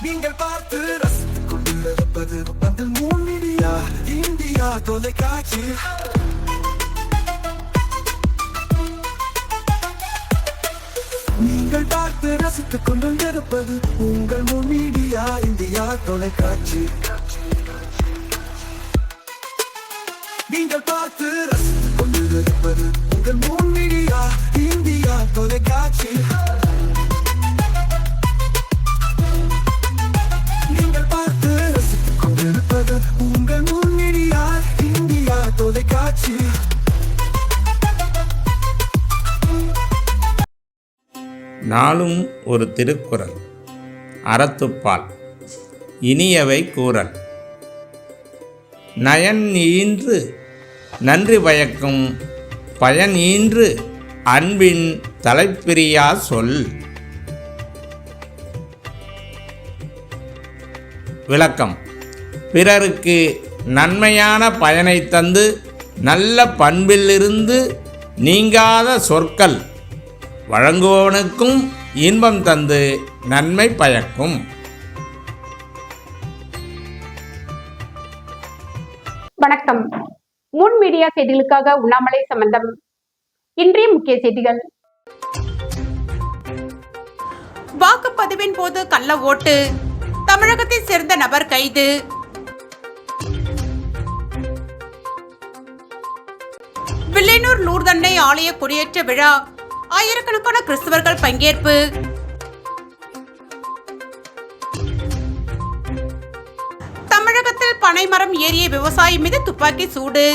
நீங்கள் பார்த்து ரசித்துக் கொண்டிருப்பது பந்தல் மீடியா இந்தியா தொலைக்காட்சி. நீங்கள் பார்த்து ரசித்துக் கொண்டிருப்பது உங்கள் மீடியா இந்தியா தொலைக்காட்சி. நீங்கள் பார்த்து ரசித்துக் கொண்டிருப்பது உங்கள் மீடியா இந்தியா தொலைக்காட்சி. நீங்கள் பார்த்து ரசித்துக் கொண்டிருப்பது உங்கள் மீடியா இந்தியா தொலைக்காட்சி. நாளும் ஒரு திருக்குறள். அறத்துப்பால். இனியவை கூறல். நயன் ஈன்று நன்றி பயக்கும் பயன் ஈன்று அன்பின் தலைப்பிரியா சொல். விளக்கம். பிறருக்கு நன்மையான பயனை தந்து நல்ல பண்பிலிருந்து நீங்காத சொற்கள் வழங்குபவனுக்கும் இன்பம் தந்து நன்மை பயக்கும். வணக்கம். முன் மீடியா செய்திகளுக்காக உண்ணாமலை சம்பந்தம். இன்றைய முக்கிய செய்திகள். வாக்குப்பதிவின் போது கள்ள ஓட்டு, தமிழகத்தை சேர்ந்த நபர் கைது. வில்லியனூர் லூர்தன்னை ஆலய கொடியேற்ற விழா, ஆயிரக்கணக்கான கிறிஸ்தவர்கள் பங்கேற்பு. தமிழகத்தில் பனைமரம் ஏறிய விவசாயி மீது துப்பாக்கி சூடு,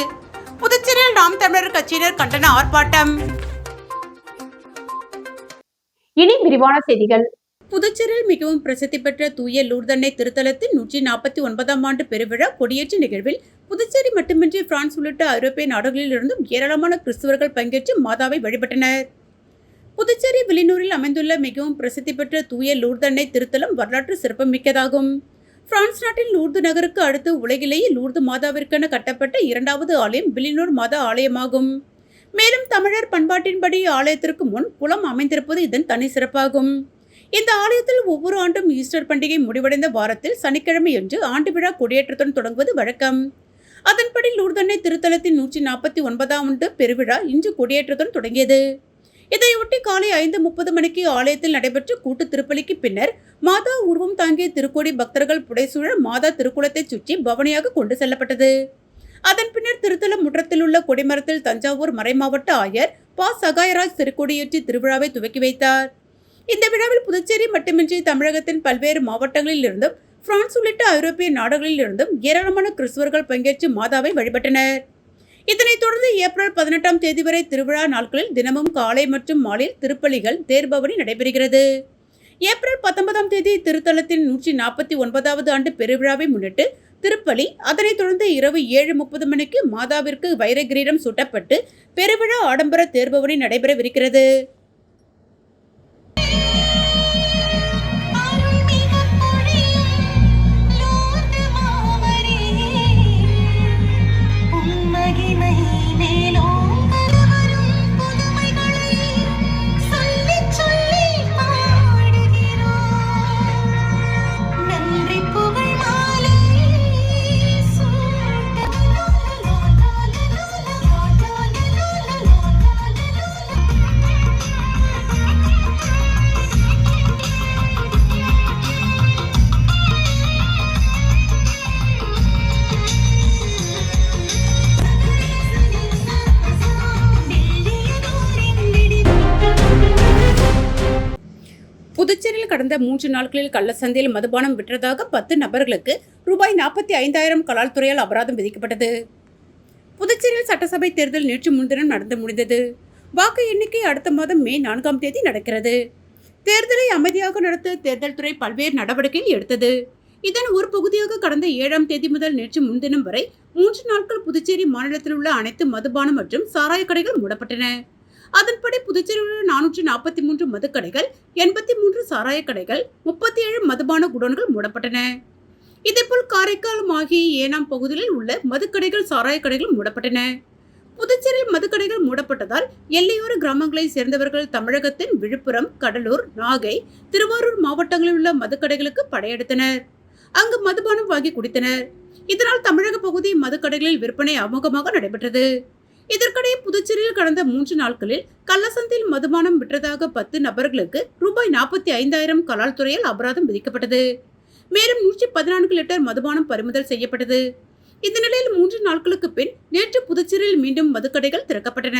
புதுச்சேரியில் நாம் தமிழர் கட்சியினர் கண்டன ஆர்ப்பாட்டம். இனி விரிவான செய்திகள். புதுச்சேரியில் மிகவும் பிரசித்தி பெற்ற தூய லூர்தன்னை திருத்தலத்தின் 149ஆம் ஆண்டு பெருவிழா கொடியேற்ற நிகழ்வில் புதுச்சேரி மட்டுமின்றி பிரான்ஸ் உள்ளிட்ட ஐரோப்பிய நாடுகளில் இருந்தும் ஏராளமான கிறிஸ்தவர்கள் பங்கேற்று மாதாவை வழிபட்டனர். புதுச்சேரி வில்லியனூரில் அமைந்துள்ள மிகவும் பிரசித்தி பெற்ற தூய லூர்தன்னை திருத்தலம் வரலாற்று சிறப்புமிக்கதாகும். பிரான்ஸ் நாட்டின் லூர்து நகருக்கு அடுத்து உலகிலேயே லூர்து மாதாவிற்கென கட்டப்பட்ட 2வது ஆலயம் வில்லியனூர் மாதா ஆலயமாகும். மேலும் தமிழர் பண்பாட்டின்படி ஆலயத்திற்கு முன் குளம் அமைந்திருப்பது இதன் தனி சிறப்பாகும். இந்த ஆலயத்தில் ஒவ்வொரு ஆண்டும் ஈஸ்டர் பண்டிகை முடிவடைந்த வாரத்தில் சனிக்கிழமையன்று ஆண்டு விழா கொடியேற்றத்துடன் தொடங்குவது வழக்கம். அதன்படி லூர்தன்னை திருத்தலத்தின் 149ஆம் ஆண்டு பெருவிழா இன்று கொடியேற்றத்துடன் தொடங்கியது. இதையொட்டி காலை 5:30 மணிக்கு ஆலயத்தில் நடைபெற்ற கூட்டு திருப்பலிக்கு பின்னர் மாதா உருவம் தாங்கிய திருக்கோடி பக்தர்கள் புடைசூழ மாதா திருக்குளத்தை சுற்றி பவனியாக கொண்டு செல்லப்பட்டது. அதன் பின்னர் திருத்தல முற்றத்தில் உள்ள கொடிமரத்தில் தஞ்சாவூர் மறைமாவட்ட ஆயர் பா. சகாயராஜ் திருக்கொடியேற்றி திருவிழாவை துவக்கி வைத்தார். இந்த விழாவில் புதுச்சேரி மட்டுமின்றி தமிழகத்தின் பல்வேறு மாவட்டங்களில் இருந்தும் பிரான்ஸ் உள்ளிட்ட ஐரோப்பிய நாடுகளில் இருந்தும் ஏராளமான கிறிஸ்தவர்கள் பங்கேற்று மாதாவை வழிபட்டனர். இதனைத் தொடர்ந்து ஏப்ரல் 18ஆம் தேதி வரை திருவிழா நாட்களில் தினமும் காலை மற்றும் மாலையில் திருப்பலிகள், தேர்பவனி நடைபெறுகிறது. ஏப்ரல் 19ஆம் தேதி திருத்தலத்தின் 149வது ஆண்டு பெருவிழாவை முன்னிட்டு திருப்பலி, அதனைத் தொடர்ந்து இரவு 7:30 மணிக்கு மாதாவிற்கு வைர கிரீடம் சூட்டப்பட்டு பெருவிழா ஆடம்பர தேர்பவனி நடைபெறவிருக்கிறது. புதுச்சேரியில் கடந்த 3 நாட்களில் கள்ளச்சந்தையில் மதுபானம் விற்றதாக 10 நபர்களுக்கு ரூபாய் 45,000 கலால் துறையால் அபராதம் விதிக்கப்பட்டது. புதுச்சேரியில் சட்டசபை தேர்தல் நேற்று முன்தினம் நடந்து முடிந்தது. வாக்கு எண்ணிக்கை அடுத்த மாதம் மே 4ஆம் தேதி நடக்கிறது. தேர்தலை அமைதியாக நடத்த தேர்தல் துறை பல்வேறு நடவடிக்கை எடுத்தது. இதன் ஒரு பகுதியாக கடந்த 7ஆம் தேதி முதல் நேற்று முன்தினம் வரை 3 நாட்கள் புதுச்சேரி மாநிலத்தில் உள்ள அனைத்து மதுபானம் மற்றும் சாராய கடைகள் மூடப்பட்டன. அதன்படி புதுச்சேரியில் உள்ள 443 மதுக்கடைகள், 83 சாராய கடைகள், 37 மதுபான குடோன்கள் மூடப்பட்டன. இதேபோல் காரைக்கால், மாஹி, ஏனாம் பகுதிகளில் உள்ள மதுக்கடைகள், சாராய கடைகள் மூடப்பட்டன. புதுச்சேரியில் மதுக்கடைகள் மூடப்பட்டதால் எல்லையோர கிராமங்களை சேர்ந்தவர்கள் தமிழகத்தின் விழுப்புரம், கடலூர், நாகை, திருவாரூர் மாவட்டங்களில் உள்ள மதுக்கடைகளுக்கு படையெடுத்தனர். அங்கு மதுபானம் வாங்கி குடித்தனர். இதனால் தமிழக பகுதி மதுக்கடைகளில் விற்பனை அமோகமாக நடைபெற்றது. இதற்கிடையே புதுச்சேரியில் கடந்த 3 நாட்களில் கள்ளசந்தையில் மதுபானம் விற்றதாக 10 நபர்களுக்கு ரூபாய் 45,000 கலால் துறையால் அபராதம் விதிக்கப்பட்டது. மேலும் 114 லிட்டர் மதுபானம் பறிமுதல் செய்யப்பட்டது. இந்த நிலையில் 3 நாட்களுக்கு பின் நேற்று புதுச்சேரியில் மீண்டும் மதுக்கடைகள் திறக்கப்பட்டன.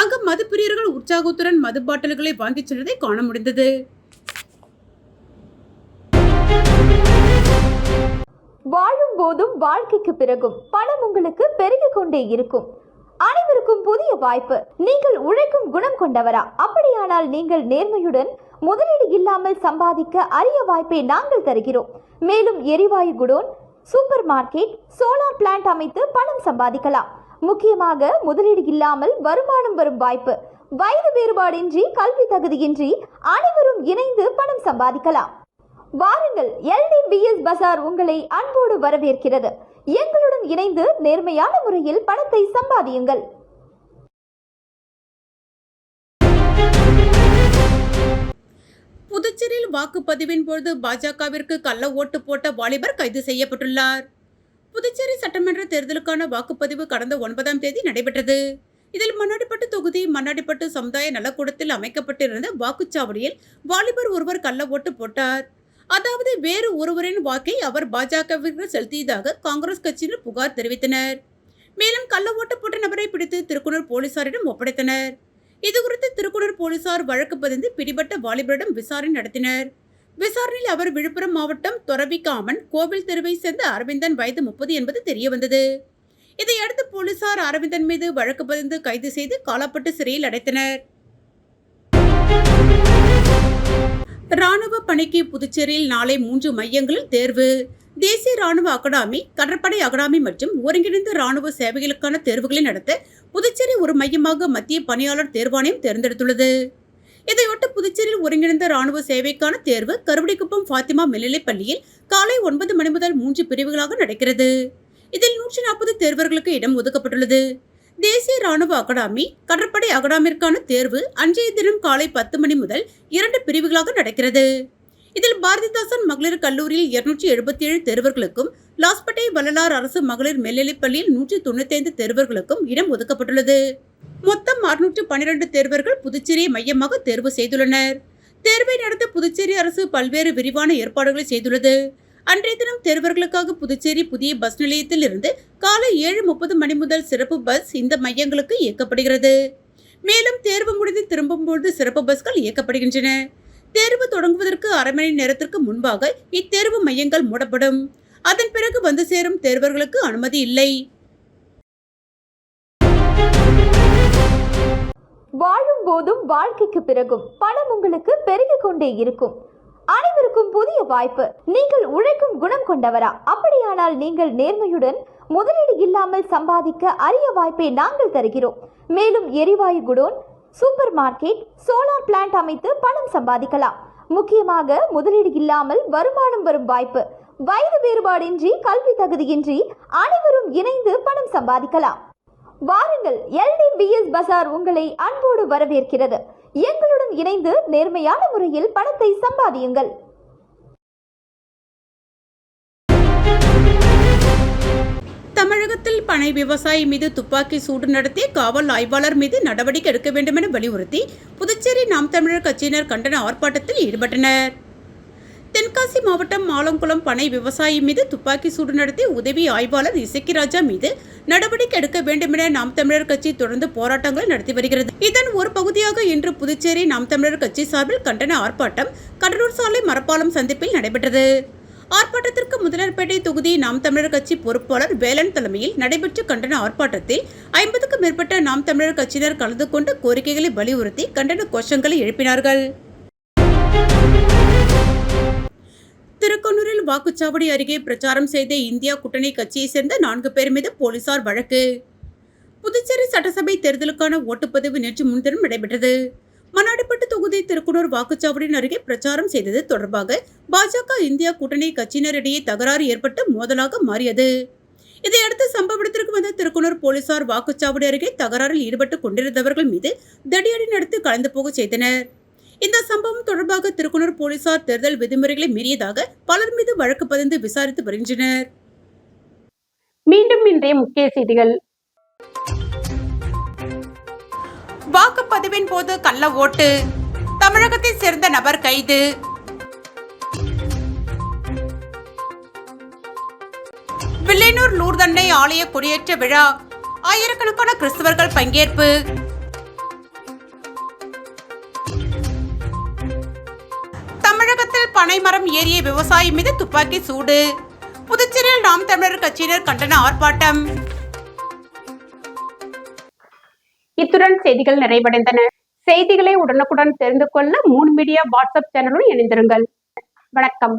அங்கு மது பிரியர்கள் உற்சாகத்துடன் மது பாட்டில்களை வாங்கிச் சென்றதை காண முடிந்தது. வாழும் போதும் வாழ்க்கைக்கு பிறகும் பணம் உங்களுக்கு பெருகிக் கொண்டே இருக்கும். அனைவருக்கும் புதிய வாய்ப்பு. நீங்கள் உழைக்கும் குணம் கொண்டவரா? அப்படியானால் நீங்கள் நேர்மையுடன் முதலீடு இல்லாமல் சம்பாதிக்க அரிய வாய்ப்பை நாங்கள் தருகிறோம். மேலும் எரிவாயு godown, super market, solar plant அமைத்து பணம் சம்பாதிக்கலாம். முக்கியமாக முதலீடு இல்லாமல் வருமானம் வரும் வாய்ப்பு. வயது வேறுபாடின்றி, கல்வி தகுதியின்றி அனைவரும் இணைந்து பணம் சம்பாதிக்கலாம். வாருங்கள், LDBS பஜார் உங்களை அன்போடு வரவேற்கிறது. எங்களுடன் இணைந்து நேர்மையான முறையில் பணத்தை சம்பாதியுங்கள். புதுச்சேரியில் வாக்குப்பதிவின் பொழுது பாஜகவிற்கு கள்ள ஓட்டு போட்ட வாலிபர் கைது செய்யப்பட்டுள்ளார். புதுச்சேரி சட்டமன்ற தேர்தலுக்கான வாக்குப்பதிவு கடந்த 9ஆம் தேதி நடைபெற்றது. இதில் மண்ணாடிப்பட்டு தொகுதி மண்ணாடிப்பட்டு சமுதாய நலக்கூடத்தில் அமைக்கப்பட்டிருந்த வாக்குச்சாவடியில் வாலிபர் ஒருவர் கள்ள ஓட்டு போட்டார். அதாவது வேறு ஒருவரின் வாக்கை அவர் பாஜகவிற்கு செலுத்தியதாக காங்கிரஸ் கட்சியினர் புகார் தெரிவித்தனர். மேலும் கள்ள ஓட்டு போட்ட நபரை பிடித்து திருக்குனூர் போலீசாரிடம் ஒப்படைத்தனர். இதுகுறித்து திருக்குனூர் போலீசார் வழக்கு பதிந்து பிடிபட்ட வாலிபரிடம் விசாரணை நடத்தினர். விசாரணையில் அவர் விழுப்புரம் மாவட்டம் தொரவிக்காமன் கோவில் தெருவை சேர்ந்த அரவிந்தன், வயது 30 என்பது தெரியவந்தது. இதையடுத்து போலீசார் அரவிந்தன் மீது வழக்கு பதிந்து கைது செய்து காலாப்பட்டு சிறையில் அடைத்தனர். ராணுவ பணிக்கு புதுச்சேரியில் நாளை 3 மையங்களில் தேர்வு. தேசிய ராணுவ அகாடமி, கடற்படை அகாடமி மற்றும் ஒருங்கிணைந்த ராணுவ சேவைகளுக்கான தேர்வுகளை நடத்த புதுச்சேரி ஒரு மையமாக மத்திய பணியாளர் தேர்வாணையம் தேர்ந்தெடுத்துள்ளது. இதையொட்டி புதுச்சேரியில் ஒருங்கிணைந்த ராணுவ சேவைக்கான தேர்வு கருவடிக்குப்பம் ஃபாத்திமா மேல்நிலைப் பள்ளியில் காலை 9 மணி முதல் 3 பிரிவுகளாக நடக்கிறது. இதில் 140 தேர்வர்களுக்கு இடம் ஒதுக்கப்பட்டுள்ளது. தேசிய ராணுவ அகாடமி, கடற்படை அகாடமிற்கான தேர்வு அன்றைய தினம் காலை 10 மணி முதல் 2 பிரிவுகளாக நடக்கிறது. இதில் பாரதிதாசன் மகளிர் கல்லூரியில் 277 தேர்வர்களுக்கும், லாஸ்பேட்டை வள்ளலார் அரசு மகளிர் மேல்நிலைப் பள்ளியில் 195 தேர்வர்களுக்கும் இடம் ஒதுக்கப்பட்டுள்ளது. மொத்தம் 612 தேர்வர்கள் புதுச்சேரியை மையமாக தேர்வு செய்துள்ளனர். தேர்வை நடத்த புதுச்சேரி அரசு பல்வேறு விரிவான ஏற்பாடுகளை செய்துள்ளது. அன்றைய தினம் தேர்வர்களுக்காக புதுச்சேரி புதிய பஸ் நிலையத்தில் இருந்து காலை 7:30 மணி முதல் சிறப்பு பஸ் இந்த மையங்களுக்கு இயக்கப்படுகிறது. மேலும் தேர்வு முடிந்து திரும்பும்போது சிறப்பு பஸ்கள் இயக்கப்படுகின்றன. தேர்வு தொடங்குவதற்கு அரை மணி நேரத்திற்கு முன்பாக இத்தேர்வு மையங்கள் மூடப்படும். அதன் பிறகு வந்து சேரும் தேர்வர்களுக்கு அனுமதி இல்லை. வாழும் போதும் வாழ்க்கைக்கு பிறகும் பணம் உங்களுக்கு பெருகிக் கொண்டே இருக்கும். அனைவருக்கும் புதிய வாய்ப்பு. நீங்கள் உழைக்கும் குணம் கொண்டவரா? அப்படியானால் நீங்கள் நேர்மையுடன் முதலீடு இல்லாமல் சம்பாதிக்க அரிய வாய்ப்பை நாங்கள் தருகிறோம். மேலும் எரிவாயு godown, super market, solar plant அமைத்து பணம் சம்பாதிக்கலாம். முக்கியமாக முதலீடு இல்லாமல் வருமானம் வரும் வாய்ப்பு. வயது வேறுபாடின்றி, கல்வி தகுதியின்றி அனைவரும் இணைந்து பணம் சம்பாதிக்கலாம். வாருங்கள், LDBS பஜார் உங்களை அன்போடு வரவேற்கிறது. எங்களுடன் இணைந்து நேர்மையான முறையில் பணத்தை சம்பாதியுங்கள். தமிழகத்தில் பனை விவசாயி மீது துப்பாக்கி சூடு நடத்திய காவல் ஆய்வாளர் மீது நடவடிக்கை எடுக்க வேண்டும் என வலியுறுத்தி புதுச்சேரி நாம் தமிழர் கட்சியினர் கண்டன ஆர்ப்பாட்டத்தில் ஈடுபட்டனர். தென்காசி மாவட்டம் ஆலங்குளம் பனை விவசாயி மீது துப்பாக்கி சூடு நடத்திய உதவி ஆய்வாளர் இசக்கிராஜா மீது நடவடிக்கை எடுக்க வேண்டும் என நாம் தமிழர் கட்சி தொடர்ந்து போராட்டங்களை நடத்தி வருகிறது. இதன் ஒரு பகுதியாக இன்று புதுச்சேரி நாம் தமிழர் கட்சி சார்பில் கண்டன ஆர்ப்பாட்டம் கடலூர் சாலை மரப்பாலம் சந்திப்பில் நடைபெற்றது. ஆர்ப்பாட்டத்திற்கு முதலர்பேட்டை தொகுதி நாம் தமிழர் கட்சி பொறுப்பாளர் வேலன் தலைமையில் நடைபெற்ற கண்டன ஆர்ப்பாட்டத்தில் 50க்கும் மேற்பட்ட நாம் தமிழர் கட்சியினர் கலந்து கொண்டு கோரிக்கைகளை வலியுறுத்தி கண்டன கோஷங்களை எழுப்பினார்கள். திருக்கனூரில் வாக்குச்சாவடி அருகே பிரச்சாரம் செய்த இந்தியா கூட்டணி கட்சியை சேர்ந்த 4 பேர் மீது போலீசார் வழக்கு. புதுச்சேரி சட்டசபை தேர்தலுக்கான ஓட்டுப்பதிவு நேற்று முன்தினம் நடைபெற்றது. மண்ணாடிப்பட்டு தொகுதி திருக்குனூர் வாக்குச்சாவடியின் அருகே பிரச்சாரம் செய்தது தொடர்பாக பாஜக இந்தியா கூட்டணி கட்சியினரிடையே தகராறு ஏற்பட்டு மோதலாக மாறியது. இதையடுத்து சம்பவ இடத்திற்கு வந்த திருக்குனூர் போலீசார் வாக்குச்சாவடி அருகே தகராறில் ஈடுபட்டு கொண்டிருந்தவர்கள் மீது தடியடி நடத்தி கலந்து போக செய்தனர். இந்த சம்பவம் தொடர்பாக திருக்குனூர் போலீசார் தேர்தல் விதிமுறைகளை மீறியதாக பலர் மீது வழக்கு பதிந்து விசாரித்து வருகின்றனர். மீண்டும் இன்றைய முக்கிய செய்திகள். வாக்குப்பதிவின் போது கள்ள ஓட்டு, தமிழகத்தை சேர்ந்த நபர் கைது. வில்லியனூர் லூர்தன்னை ஆலய கொடியேற்ற விழா, ஆயிரக்கணக்கான கிறிஸ்தவர்கள் பங்கேற்பு. தமிழகத்தில் பனைமரம் ஏறிய விவசாயி மீது துப்பாக்கி சூடு, புதுச்சேரியில் நாம் தமிழர் கட்சியினர் கண்டன ஆர்ப்பாட்டம். இத்துடன் செய்திகள் நிறைவடைந்தன. செய்திகளை உடனுக்குடன் தெரிந்து கொள்ள மூன் மீடியா வாட்ஸ்அப் சேனலுடன் இணைந்திருங்கள். வணக்கம்.